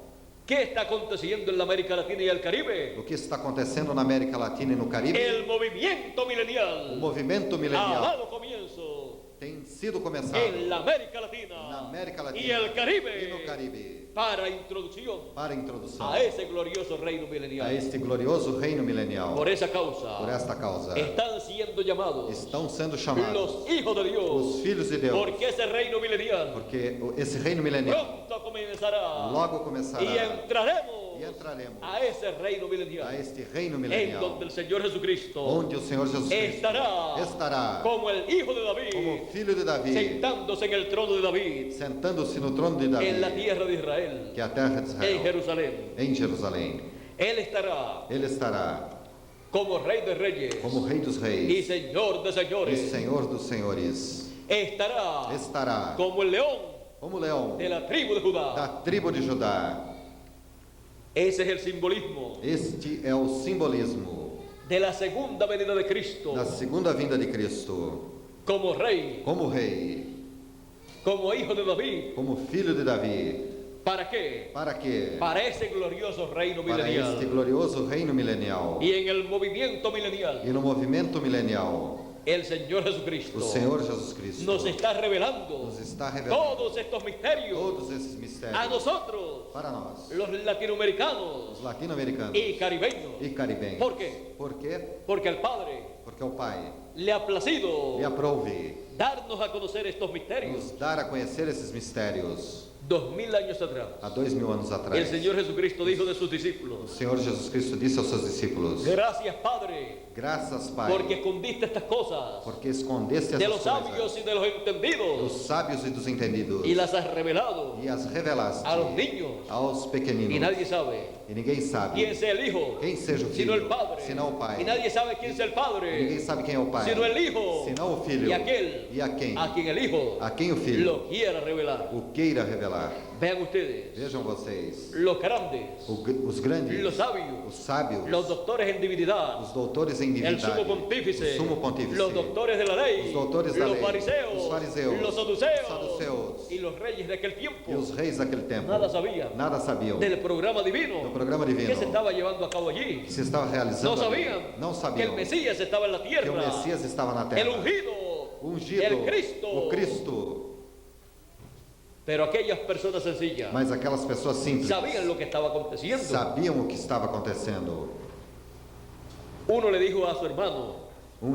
¿Qué está aconteciendo en la América Latina y el Caribe?
O que está acontecendo na América Latina e no Caribe?
El movimiento
O
milenial
movimento
ha
milenial
dado comienzo
tem sido começado
en la América
na
Latina
América
y
Latina
el
e no
Caribe
Caribe
para introducción
para a introdução
a ese glorioso reino
a
milenial.
este glorioso reino milenial.
Por esa causa
Por esta causa
están siendo llamados
estão sendo chamados
los hijos de Dios,
os filhos de Deus,
porque ese reino milenial
porque esse reino milenial
pronto comenzará
logo começará
y entraremos
e entraremos
a ese reino milenial
a este reino
en
milenial,
donde el Señor Jesucristo
onde o Senhor Jesus Cristo estará
como el hijo de David,
como filho de Davi,
sentándose en el trono de David
sentando-se no trono de
en la
Davi,
tierra de Israel,
que é a terra de
en
Israel,
Jerusalén.
em Jerusalém.
Él estará
Ele estará
como rey de reyes
como Rei dos
y
Reis
señor de
e
señores.
Senhor dos Senhores.
Estará como el
como leão
de la tribu de Judá.
da tribo de Judá.
Ese es el simbolismo
Este é o simbolismo
de la segunda venida de Cristo
da segunda vinda de Cristo,
como rey,
como Rei,
como hijo de David.
como filho de Davi.
¿Para qué?
Para quê?
Para ese glorioso reino
Para
milenial.
este glorioso reino milenial.
Y en el movimiento milenial,
E no movimento milenial,
el Señor Jesucristo
o Senhor Jesus Cristo
nos está revelando
nos está revelando
todos estos misterios
todos esses
a
mistérios
nosotros,
para nós,
los latinoamericanos
os latino-americanos
y caribeños.
e caribenhos.
¿Por qué?
Por quê?
Porque al Padre
Porque o Pai
le ha placido
lhe aprouve
darnos a conocer estos misterios.
nos dar a conhecer esses mistérios
2000 años atrás,
há 2000 anos
el
atrás.
Señor Jesucristo dijo de sus
O
discípulos:
Senhor Jesus Cristo disse aos seus discípulos:
gracias, Padre,
graças, Pai,
porque escondiste estas cosas
porque escondeste
de
essas
los sabios
coisas
y de los entendidos
dos sábios e dos entendidos
y las has revelado
e as revelaste
a los niños.
aos
Y
pequeninos.
nadie sabe
E ninguém sabe
quién sea el Hijo,
quem seja o
sino el
Filho,
Padre.
senão o Pai.
Y nadie sabe quién sea el
E
Padre,
ninguém sabe quem é o Pai,
sino el Hijo,
senão o Filho.
y aquel
E a quem
el Hijo
a quem o Filho
lo quiera revelar.
o queira revelar.
Vean ustedes,
Vejam vocês,
los grandes,
os grandes,
los sabios,
os sábios,
los doctores en divinidad,
os doutores em
el
divindade,
sumo pontífice,
o sumo pontífice,
los doctores de la ley,
os doutores da
los
lei,
fariseos,
os fariseus,
los
os
saduceos
saduceus
y los reyes de aquel tiempo.
e os reis daquele tempo.
Nada sabían
Nada sabiam
del programa divino
do programa divino
que se estava llevando a cabo allí.
que se estava
No
realizando ali.
sabían
Não
que el
sabiam
Mesías estaba en la
que o
tierra,
Messias estava na
el
terra,
ungido,
ungido,
el Cristo.
o Cristo.
Pero aquellas personas sencillas
Mas aquelas pessoas simples
sabían lo que estaba aconteciendo.
sabiam o que estava acontecendo.
Uno le dijo a su hermano: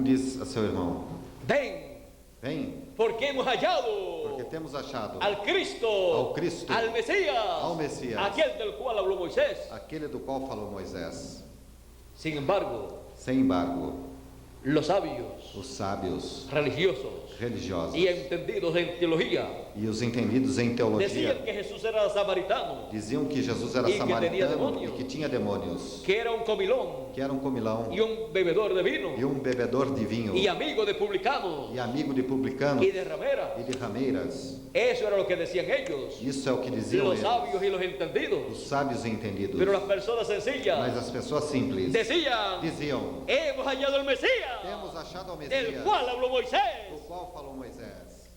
Disse a seu irmão:
ven,
vem,
porque hemos hallado
porque temos achado
al Cristo,
Cristo,
al Mesías,
ao Messias,
aquel del cual habló Moisés.
aquele do qual falou Moisés.
Sin embargo,
Sem embargo,
los sabios,
os sábios
religiosos
religiosos
y entendidos en teología
E os entendidos em teologia
decían que Jesús era samaritano,
diziam que Jesus era
E que
samaritano
tenía demônios.
e que tinha demônios,
que era un comilón
que era um comilão
y un bebedor de vino
e um bebedor de vinho
y amigo de publicanos
e amigo de publicanos
y de rameras.
e de rameiras.
Eso era lo que decían ellos,
Isso é o que diziam
los
eles,
sabios y los entendidos.
os sábios e entendidos.
Pero las personas
Mas
sencillas
as pessoas simples
decían:
diziam:
hemos hallado el Mesías,
temos achado ao
del
Messias,
cual habló
do
Moisés.
qual falou Moisés.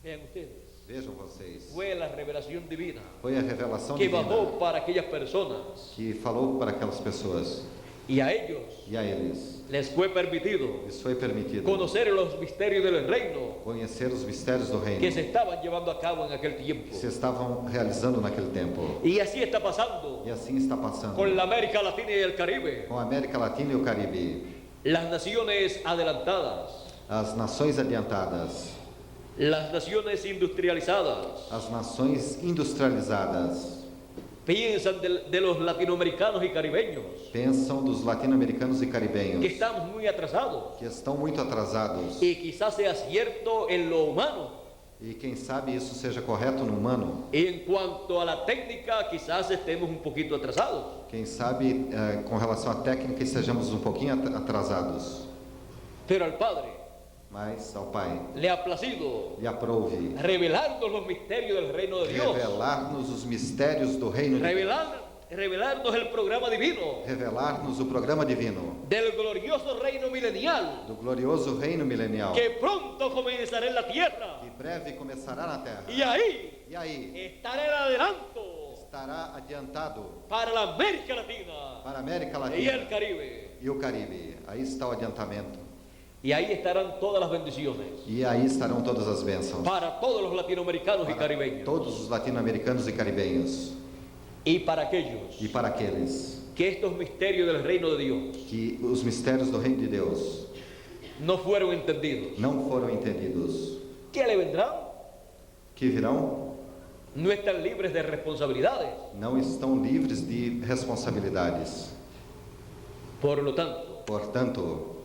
Vean ustedes,
Vejam vocês,
fue la revelación divina
foi a revelação
que
divina
bajó para aquellas personas,
que falou para aquelas pessoas,
y a ellos
e a eles
les fue permitido
lhes foi permitido
conocer los misterios del reino
conhecer os mistérios do reino
que se estaban llevando a cabo en aquel tiempo.
que se estavam realizando naquele tempo.
Y así está pasando
E assim está passando
con la América Latina y el Caribe.
com a América Latina e o Caribe.
Las naciones adelantadas,
As nações adiantadas,
las naciones industrializadas,
as nações industrializadas,
piensan de los latinoamericanos y caribeños,
pensam dos latino-americanos e caribenhos,
que estamos muy atrasados.
que estão muito atrasados.
Y quizás sea cierto en lo humano.
E quem sabe isso seja correto no humano.
Y en cuanto a la técnica, quizás estemos un poquito atrasados.
Quem sabe com relação à técnica estejamos um pouquinho atrasados.
Pero al Padre
Mas ao Pai
le ha placido
lhe aprouve
revelarnos los misterios del reino de Dios,
revelar-nos os mistérios do reino de Deus,
revelarnos el programa divino
revelar-nos o programa divino
del glorioso reino milenial
do glorioso reino milenial
que pronto comenzará en la tierra.
que breve começará na terra.
Y ahí
E aí
estará el adelanto
estará adiantado
para la América Latina
para a América
y el
Latina
Caribe.
e o Caribe. Aí está o adiantamento.
Y ahí estarán todas las bendiciones
E aí estarão todas as bênçãos
para todos los latinoamericanos y
para
caribeños,
todos os latino-americanos e caribenhos.
y para aquellos
E para aqueles
que estos misterios del reino de Dios
que os mistérios do reino de Deus
no fueron entendidos.
não foram entendidos,
¿Qué le vendrán?
que virão,
No están libres de responsabilidades.
não estão livres de responsabilidades.
Por lo tanto,
Portanto,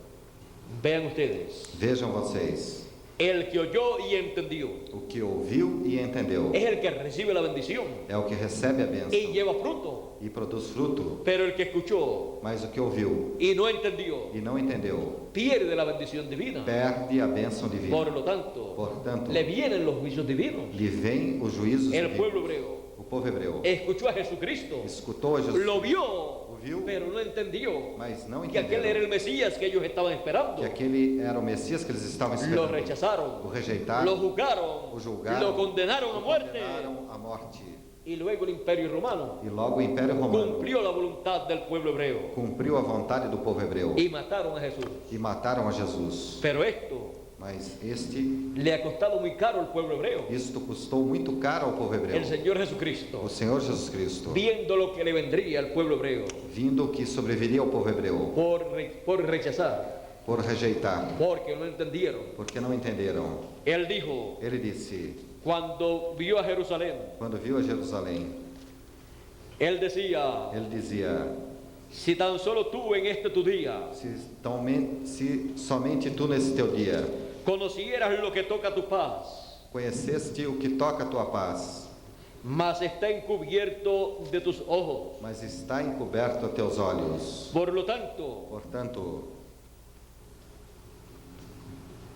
vean ustedes,
vejam vocês,
el que oyó y entendió
o que ouviu e entendeu
es el que recibe la bendición
é o que recebe a bênção
y lleva fruto.
e produz fruto,
Pero el que escuchó
mas o que ouviu
y no entendió
e não entendeu
pierde la bendición divina.
perde a bênção divina.
Por lo tanto,
Portanto,
le vienen los juicios divinos.
lhe vem os juízos
El
divinos.
pueblo hebreo
O povo hebreu
escuchó a Jesucristo,
escutou a Jesus,
lo vio,
ouviu,
pero no entendió
mas não
que aquel era
entenderam
el Mesías que ellos estaban esperando.
que aquele era o Messias que eles estavam
Lo
esperando.
rechazaron,
O rejeitaram,
lo juzgaron,
o julgaram,
lo condenaron a
o
muerte.
condenaram à morte.
Y luego el imperio romano
E logo o Império Romano
cumplió la voluntad del pueblo hebreo
cumpriu a vontade do povo hebreu
y mataron a Jesús.
e mataram a Jesus.
Pero esto
Mas este,
le ha costado muy caro al pueblo hebreo.
isto custou muito caro ao povo hebreu.
El Señor Jesucristo,
O Senhor Jesus Cristo,
viendo lo que le vendría al pueblo hebreo
vindo que sobreviria ao povo hebreu
por rechazar,
por rejeitar,
porque no entendieron,
porque não entenderam.
Él dijo,
Ele disse,
cuando vio a Jerusalén,
quando viu a Jerusalém,
Él decía,
ele dizia:
si tan solo tú en este tu día
se somente tu nesse teu dia
conocieras lo que toca tu paz,
conheceste o que toca a tua paz,
mas está encubierto de tus ojos.
mas está encoberto a teus olhos.
Por lo tanto,
Portanto,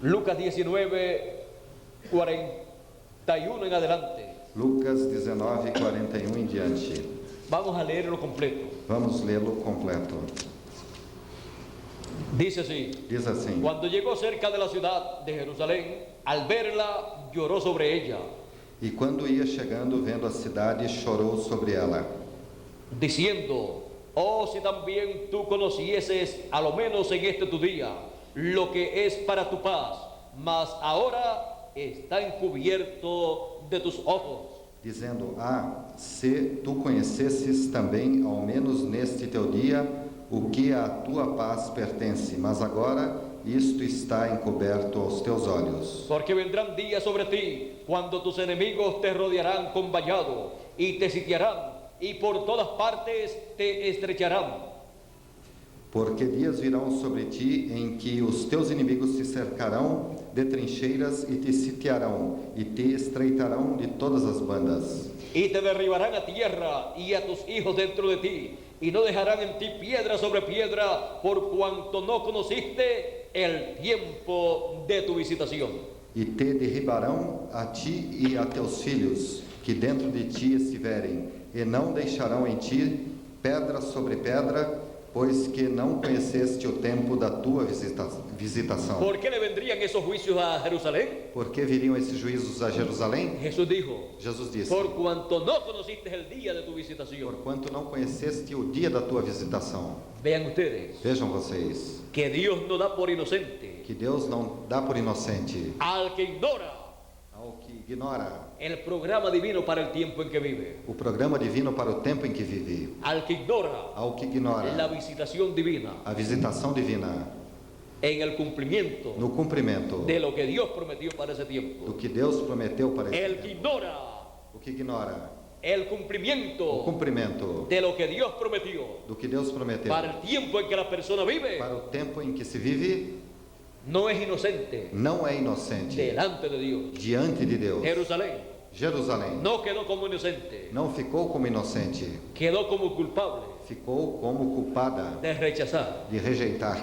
Lucas 19, 41 en adelante.
Lucas 19, 41 em diante.
Vamos a leerlo completo.
Vamos lê-lo completo.
Dice así:
Diz assim:
cuando llegó cerca de la ciudad de Jerusalén, al verla, lloró sobre ella,
E quando ia chegando, vendo a cidade, chorou sobre ela,
diciendo: oh, si también tú conocieses, a lo menos en este tu día, lo que es para tu paz, mas ahora está encubierto de tus ojos.
dizendo: Ah, se tu conhecesses também, ao menos neste teu dia, o que à tua paz pertence, mas agora isto está encoberto aos teus olhos.
Porque vendrán días sobre ti, cuando tus enemigos te rodearán con vallado, y te sitiarán, y por todas partes te estrecharán.
Porque dias virão sobre ti em que os teus inimigos te cercarão de trincheiras e te sitiarão e te estreitarão de todas as bandas.
Y te derribarán a tierra y a tus hijos dentro de ti, y no dejarán en ti piedra sobre piedra, por cuanto no conociste el tiempo de tu visitación.
E te derribarão a ti e a teus filhos, que dentro de ti estiverem, e não deixarão em ti pedra sobre pedra, pois que não conheceste o tempo da tua visitação.
¿Por qué le vendrían esos juicios a Jerusalén?
Por que viriam esses juízos a Jerusalém?
Jesús dijo,
Jesus disse,
por cuanto no conociste el día de tu visitación.
porquanto não conheceste o dia da tua visitação.
Vean ustedes
Vejam vocês,
que Dios no da por inocente
que Deus não dá por inocente
al que ignora
ao que ignora
el programa divino para el tiempo en que vive,
o programa divino para o tempo em que vive,
al que ignora
ao que
la
ignora
visitación divina
a visitação divina
en el cumplimiento
no cumprimento
de lo que Dios prometió para ese
do
tiempo,
que Deus prometeu para esse
el que
tempo.
ignora
O que ignora
el
o
cumplimiento
cumprimento
de lo que Dios prometió
do que Deus prometeu
para el tiempo en que la persona vive,
para o tempo em que se vive,
no es inocente
não é inocente
delante de Dios.
diante de Deus.
Jerusalén
Jerusalém
no quedó como inocente,
não ficou como inocente,
quedó como culpable
ficou como culpada
de rechazar
de rejeitar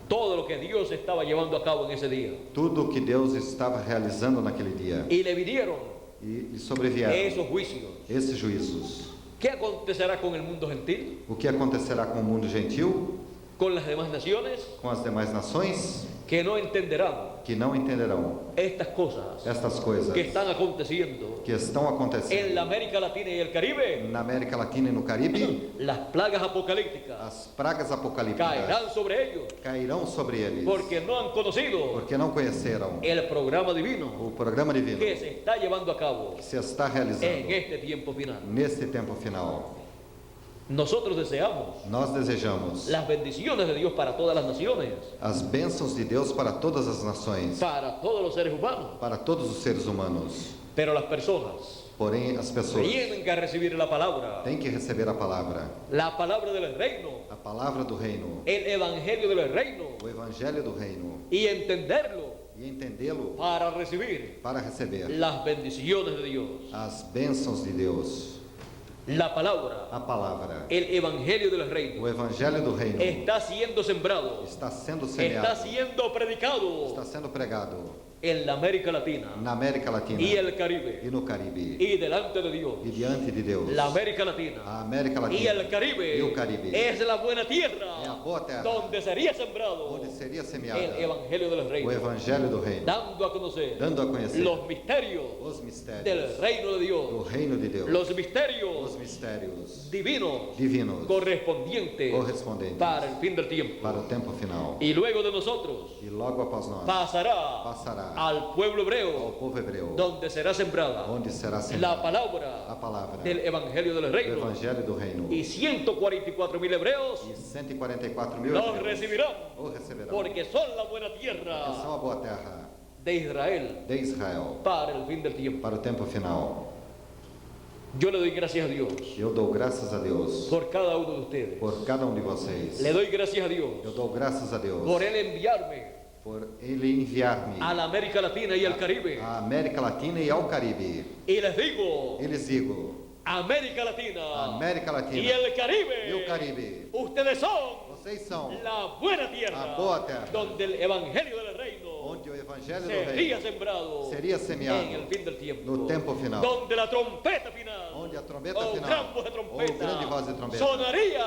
todo lo que Dios estaba llevando a cabo en ese día.
tudo o que Deus estava realizando naquele dia.
Y le vinieron
E sobrevieram
esos juicios.
esses juízos.
¿Qué acontecerá con el mundo gentil?
O que acontecerá com o mundo gentil,
¿Con las demás naciones?
com as demais nações
Que no entenderán
que não entenderão
estas cosas
estas coisas
que están aconteciendo
que estão
en
acontecendo
la América Latina y el Caribe.
na América Latina e no Caribe.
Las plagas apocalípticas
As pragas apocalípticas
caerán sobre ellos
cairão sobre eles,
porque no han conocido
porque não conheceram
el programa divino
o programa divino
que se está llevando a cabo
que se está
en
realizando
este tiempo final.
neste tempo final.
Nosotros deseamos
Nós desejamos
las bendiciones de Dios para todas las naciones,
as bênçãos de Deus para todas as nações,
para todos los seres humanos,
para todos os seres humanos.
pero las personas
Porém, as pessoas
tienen que recibir la palabra
têm que receber a palavra
del reino,
a palavra do reino,
el evangelio del reino,
o evangelho do reino,
y entenderlo
e entendê-lo
para recibir
para receber
las bendiciones de Dios.
as bênçãos de Deus.
La palabra,
A palavra,
el evangelio del reino,
o evangelho do reino
está siendo sembrado,
está sendo
está
semeado,
siendo predicado
está sendo pregado
en la América Latina
na América Latina
y el Caribe,
e no Caribe,
y delante de Dios.
e diante de Deus.
La América Latina
A América
y
Latina
el Caribe
e o Caribe
es la buena
é a
tierra
boa terra,
donde sería sembrado
onde seria
el
semeada
evangelio del
o
reino,
evangelho do reino,
dando a conocer
dando a conhecer
los misterios
os mistérios
del reino de
do
Dios,
reino de Deus,
los
os
misterios
mistérios
divinos
divinos
correspondientes
correspondentes
para el fin del tiempo.
para o tempo final.
Y luego de nosotros
E logo após nós
pasará
passará
al pueblo
ao
hebreo,
povo hebreu,
donde será sembrada
onde será
la
semeada
palabra
a palavra
del evangelio del
do
reino,
evangelho do reino.
y 144.000 hebreos
E 144.000
los
hebreus
recibirán,
o receberão,
porque son la buena
porque
tierra
são a boa terra
de Israel
de Israel
para el fin del tiempo.
para o tempo final.
Yo le doy gracias a Dios
Eu dou graças a Deus
por cada uno de ustedes.
por cada de vocês.
Le doy gracias a Dios
Eu dou graças a Deus
por Él enviarme
por Ele enviar-me
a la América Latina y al Caribe.
à América Latina e ao Caribe.
Y les digo,
E lhes digo,
América Latina
América Latina
y el Caribe,
e o Caribe,
ustedes son
vocês são
la buena tierra,
a boa terra,
donde el evangelio del reino
onde o evangelho do
sería
reino
sembrado
seria semeado
en el fin del tiempo,
no tempo final,
donde la trompeta final,
onde a trombeta
o
final,
gran voz de
ou
trompeta,
grande voz de trombeta,
sonaría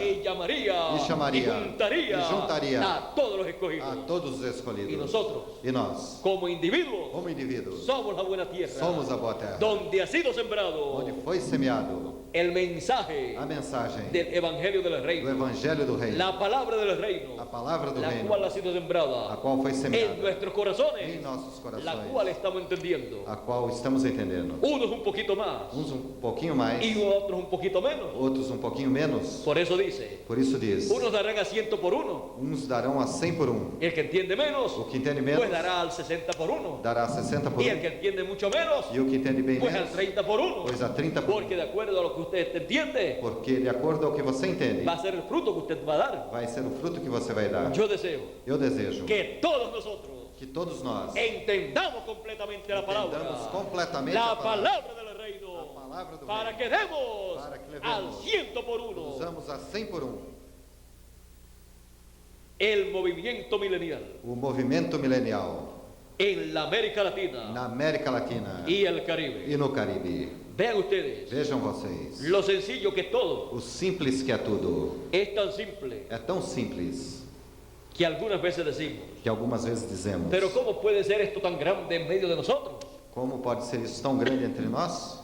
e chamaria,
y juntaría a todos los escogidos.
a todos os escolhidos.
Y nosotros,
E nós,
como individuos,
como indivíduos,
somos la buena tierra,
somos a boa terra,
donde ha sido sembrado
onde foi semeado
el mensaje
a mensagem
del evangelio del
do
reino,
evangelho do reino,
la palabra del reino,
a palavra do
la
reino,
cual ha sido
a
sembrada
qual foi
en
semeada
nuestros
em
corazones,
nossos
la
corações,
cual estamos entendiendo,
a qual estamos entendendo.
unos un poquito más
Uns pouquinho mais,
y otros un poquito menos.
outros pouquinho menos.
Por eso dice,
Por isso diz,
unos darán a 100 por uno,
uns darão a 100 por um,
el que entiende menos,
o que entende menos
pues dará al 60 por uno,
dará a 60 por
y el
um,
que entiende mucho menos,
e o que entende bem
pues al
menos,
30 por uno,
pois a 30 por um.
porque de acuerdo a lo que usted entiende,
porque de acordo ao que você entende,
va a ser el fruto que usted va a dar.
vai ser o fruto que você vai dar.
Yo deseo
Eu desejo
que todos nosotros
que todos nós
entendamos completamente la palabra,
entendamos completamente
la
a palavra,
palabra del reino,
a palavra do
para
reino,
que demos
para que
al
levemos,
100 por uno
usamos a 100 por 1.
el movimiento milenial
O movimento milenial
en la América Latina
na América Latina
y el Caribe.
e no Caribe.
Vean ustedes
Vejam vocês,
lo sencillo que es todo.
o simples que é tudo.
Es tan simple
É tão simples
que algunas veces decimos,
que algumas vezes dizemos,
pero ¿cómo puede ser esto tan grande en medio de nosotros?
como pode ser isso tão grande entre nós?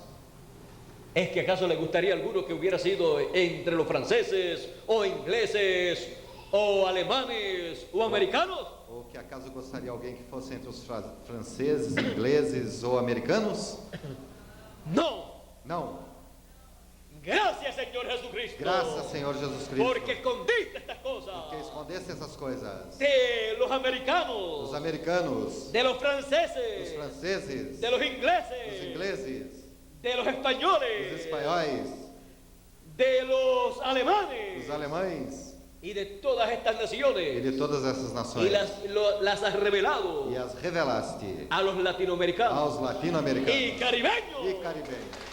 ¿Es que acaso le gustaría a alguno que hubiera sido entre los franceses o ingleses o alemanes o americanos?
Ou que acaso gostaria alguém que fosse entre os franceses, ingleses ou americanos?
No.
Não.
Gracias, Señor Jesucristo.
Graças, Senhor Jesus Cristo,
Porque escondiste estas cosas
que escondesse essas coisas
de los americanos,
dos americanos,
de los
dos
franceses,
franceses,
de los
dos
ingleses,
ingleses,
de los
dos
españoles,
espanhóis,
de los alemanes
dos alemães
y de todas estas
e
naciones,
de todas essas
y
nações,
las has revelado
e as revelaste
a los latinoamericanos
aos latino-americanos
y caribeños.
e caribenhos.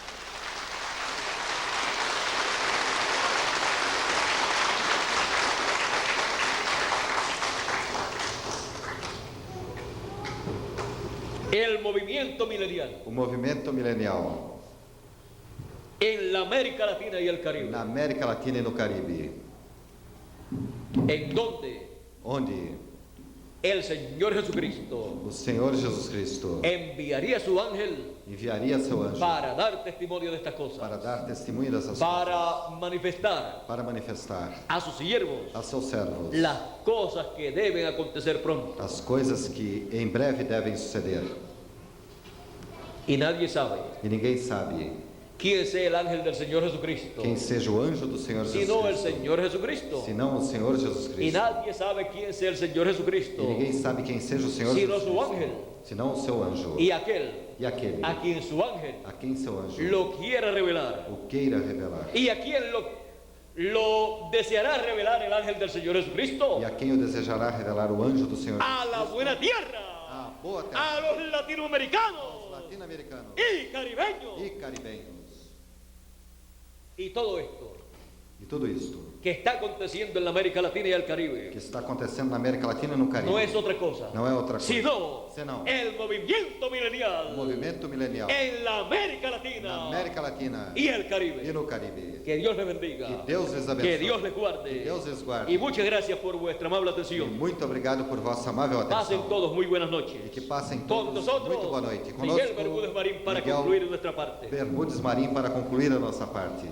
El movimiento milenial
O movimento milenial
en la América Latina y el Caribe,
na América Latina e no Caribe,
en donde
onde
el Señor Jesucristo
o Senhor Jesus Cristo
enviaría su ángel
enviaria seu anjo
para dar testimonio de estas cosas,
para dar testemunho dessas coisas,
para manifestar
para manifestar
a sus siervos
a seus servos
las cosas que deben acontecer pronto.
as coisas que em breve devem suceder.
Y nadie sabe
E ninguém sabe
quién sea el ángel del Señor Jesucristo,
quem seja o anjo do Senhor Jesus
sino el
Cristo,
Señor Jesucristo.
senão o Senhor Jesus
Y
Cristo.
nadie sabe quién sea el Señor Jesucristo,
E ninguém sabe quem seja o Senhor
sino
Jesus
su
Cristo,
ángel.
senão o seu anjo.
Y aquel
E aquele
a quien su ángel
a quem seu anjo
lo quiera revelar,
o queira revelar.
y a quien lo deseará revelar el ángel del Señor Jesucristo,
E a quem o desejará revelar o anjo do Senhor
a la
Jesus
buena
Cristo,
tierra,
a boa
a
terra,
los latinoamericanos
latino-americanos
y caribeños.
e caribenhos.
Y todo esto
E tudo isto
que está aconteciendo en la América Latina y el
que
Caribe
está acontecendo na América Latina e no Caribe
no es otra cosa,
não é outra coisa,
sino
senão
el movimiento
o
milenial
movimento milenial
en la América
na
Latina
América Latina
y el
e
Caribe.
no Caribe.
Que Dios les bendiga,
Que Deus les abençoe.
que Dios les
Que
guarde,
Deus les guarde.
y muchas gracias por vuestra amable
E
atención.
muito obrigado por vossa amável
Pasen
atenção.
todos muy buenas
E
noches.
que passem
Con
todos
nosotros,
muito boa noite.
Miguel Bermúdez Marín, para
Miguel
concluir nuestra parte.
Bermudes Marim para concluir a nossa parte.